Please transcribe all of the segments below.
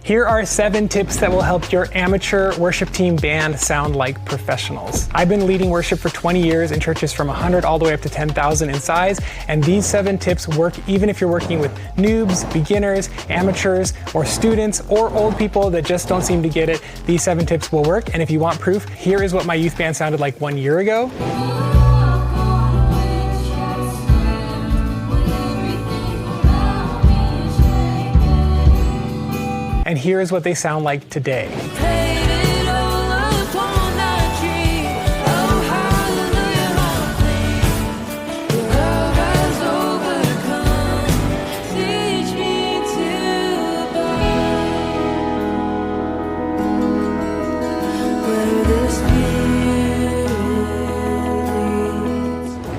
Here are 7 tips that will help your amateur worship team band sound like professionals. I've been leading worship for 20 years in churches from 100 all the way up to 10,000 in size, and these 7 tips work even if you're working with noobs, beginners, amateurs, or students, or old people that just don't seem to get it. These 7 tips will work, and if you want proof, here is what my youth band sounded like 1 year ago. And here is what they sound like today.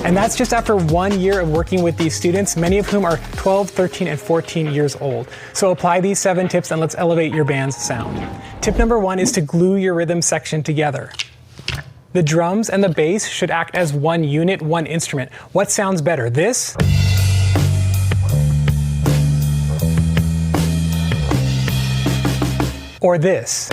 And that's just after 1 year of working with these students, many of whom are 12, 13, and 14 years old. So apply these 7 tips and let's elevate your band's sound. Tip number 1 is to glue your rhythm section together. The drums and the bass should act as one unit, one instrument. What sounds better, this? Or this?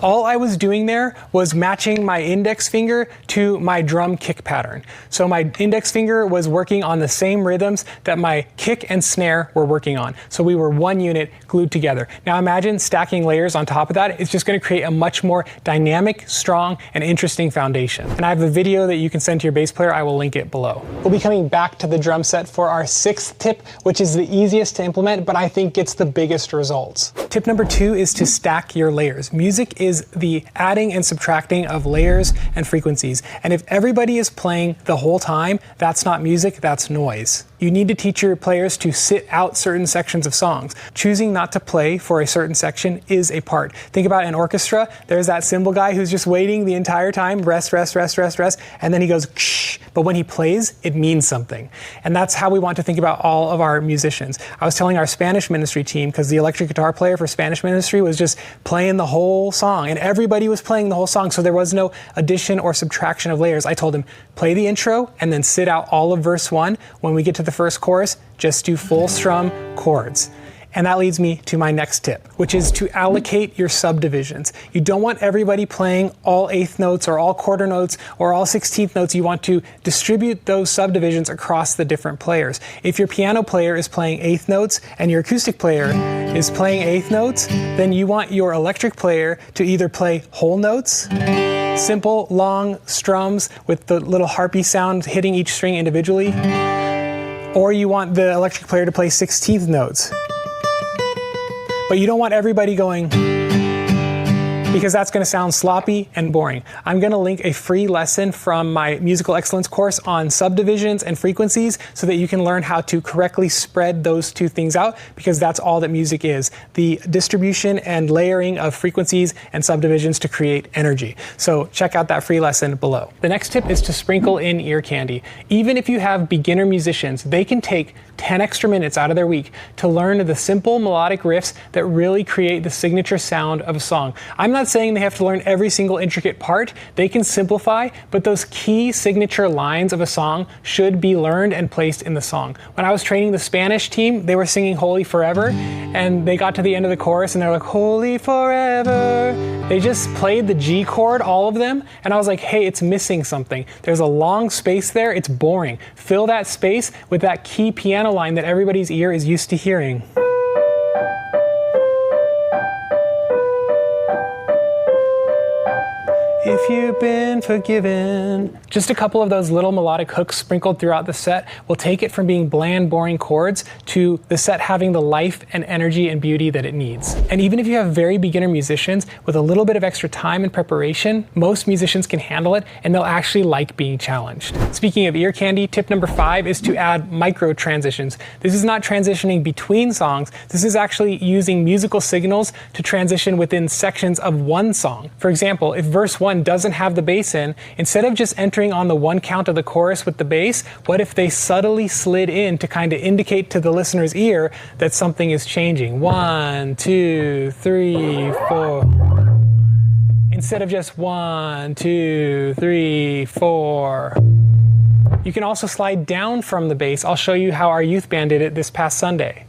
All I was doing there was matching my index finger to my drum kick pattern. So my index finger was working on the same rhythms that my kick and snare were working on. So we were one unit glued together. Now imagine stacking layers on top of that. It's just going to create a much more dynamic, strong, and interesting foundation. And I have a video that you can send to your bass player. I will link it below. We'll be coming back to the drum set for our 6th tip, which is the easiest to implement, but I think gets the biggest results. Tip number 2 is to stack your layers. Music is the adding and subtracting of layers and frequencies. And if everybody is playing the whole time, that's not music, that's noise. You need to teach your players to sit out certain sections of songs. Choosing not to play for a certain section is a part. Think about an orchestra. There's that cymbal guy who's just waiting the entire time, rest, rest, rest, rest, rest, and then he goes, ksh, but when he plays, it means something. And that's how we want to think about all of our musicians. I was telling our Spanish ministry team, because the electric guitar player for Spanish ministry was just playing the whole song, and everybody was playing the whole song, so there was no addition or subtraction of layers. I told him, play the intro and then sit out all of verse 1. When we get to the first chorus, just do full strum chords. And that leads me to my next tip, which is to allocate your subdivisions. You don't want everybody playing all 1/8 notes or all quarter notes or all 16th notes. You want to distribute those subdivisions across the different players. If your piano player is playing 1/8 notes and your acoustic player is playing 1/8 notes, then you want your electric player to either play whole notes, simple long strums with the little harpy sound hitting each string individually, or you want the electric player to play 16th notes. But you don't want everybody going, because that's going to sound sloppy and boring. I'm going to link a free lesson from my musical excellence course on subdivisions and frequencies so that you can learn how to correctly spread those two things out, because that's all that music is, the distribution and layering of frequencies and subdivisions to create energy. So check out that free lesson below. The next tip is to sprinkle in ear candy. Even if you have beginner musicians, they can take 10 extra minutes out of their week to learn the simple melodic riffs that really create the signature sound of a song. I'm not saying they have to learn every single intricate part. They can simplify, but those key signature lines of a song should be learned and placed in the song. When I was training the Spanish team, they were singing Holy Forever, and they got to the end of the chorus and they're like, Holy Forever. They just played the G chord, all of them, and I was like, hey, it's missing something. There's a long space there, it's boring. Fill that space with that key piano line that everybody's ear is used to hearing. If you've been forgiven. Just a couple of those little melodic hooks sprinkled throughout the set will take it from being bland, boring chords to the set having the life and energy and beauty that it needs. And even if you have very beginner musicians with a little bit of extra time and preparation, most musicians can handle it and they'll actually like being challenged. Speaking of ear candy, tip number 5 is to add micro transitions. This is not transitioning between songs. This is actually using musical signals to transition within sections of one song. For example, if verse 1 doesn't have the bass in, instead of just entering on the one count of the chorus with the bass, what if they subtly slid in to kind of indicate to the listener's ear that something is changing? 1, 2, 3, 4. Instead of just 1, 2, 3, 4. You can also slide down from the bass. I'll show you how our youth band did it this past Sunday.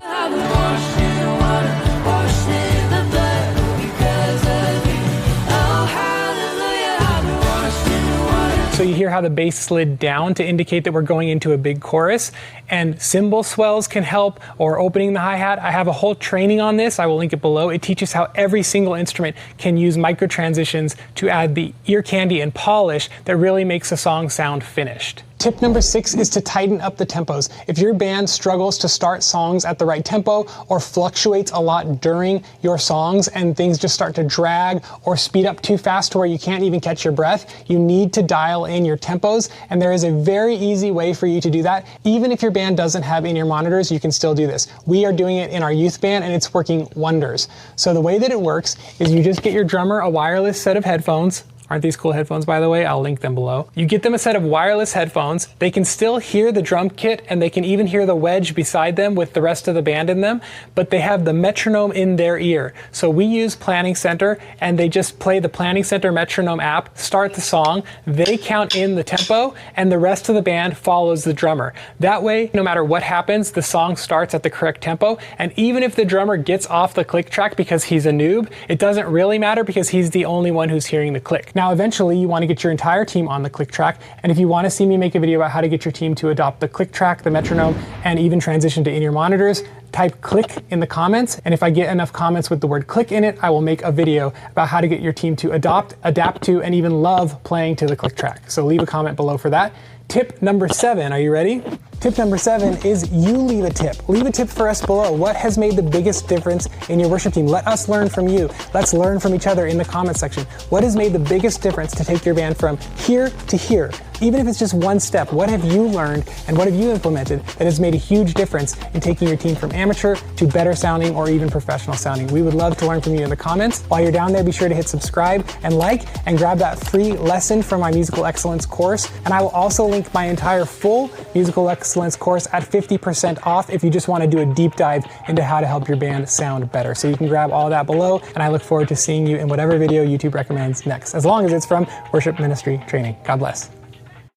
So you hear how the bass slid down to indicate that we're going into a big chorus, and cymbal swells can help, or opening the hi-hat. I have a whole training on this. I will link it below. It teaches how every single instrument can use micro transitions to add the ear candy and polish that really makes a song sound finished. Tip number 6 is to tighten up the tempos. If your band struggles to start songs at the right tempo or fluctuates a lot during your songs and things just start to drag or speed up too fast to where you can't even catch your breath, you need to dial in your tempos, and there is a very easy way for you to do that. Even if your band doesn't have in-ear monitors, you can still do this. We are doing it in our youth band and it's working wonders. So the way that it works is you just get your drummer a wireless set of headphones. Aren't these cool headphones, by the way? I'll link them below. You get them a set of wireless headphones. They can still hear the drum kit, and they can even hear the wedge beside them with the rest of the band in them, but they have the metronome in their ear. So we use Planning Center, and they just play the Planning Center metronome app, start the song, they count in the tempo, and the rest of the band follows the drummer. That way, no matter what happens, the song starts at the correct tempo, and even if the drummer gets off the click track because he's a noob, it doesn't really matter because he's the only one who's hearing the click. Now, eventually, you want to get your entire team on the click track, and if you want to see me make a video about how to get your team to adopt the click track, the metronome, and even transition to in-ear monitors, type click in the comments, and if I get enough comments with the word click in it, I will make a video about how to get your team to adopt, adapt to, and even love playing to the click track. So leave a comment below for that. Tip number 7, are you ready? Tip number 7 is you leave a tip. Leave a tip for us below. What has made the biggest difference in your worship team? Let us learn from you. Let's learn from each other in the comment section. What has made the biggest difference to take your band from here to here? Even if it's just one step, what have you learned and what have you implemented that has made a huge difference in taking your team from amateur to better sounding or even professional sounding? We would love to learn from you in the comments. While you're down there, be sure to hit subscribe and like, and grab that free lesson from my musical excellence course. And I will also link my entire full musical excellence course at 50% off if you just want to do a deep dive into how to help your band sound better. So you can grab all that below, and I look forward to seeing you in whatever video YouTube recommends next, as long as it's from worship ministry training. God bless.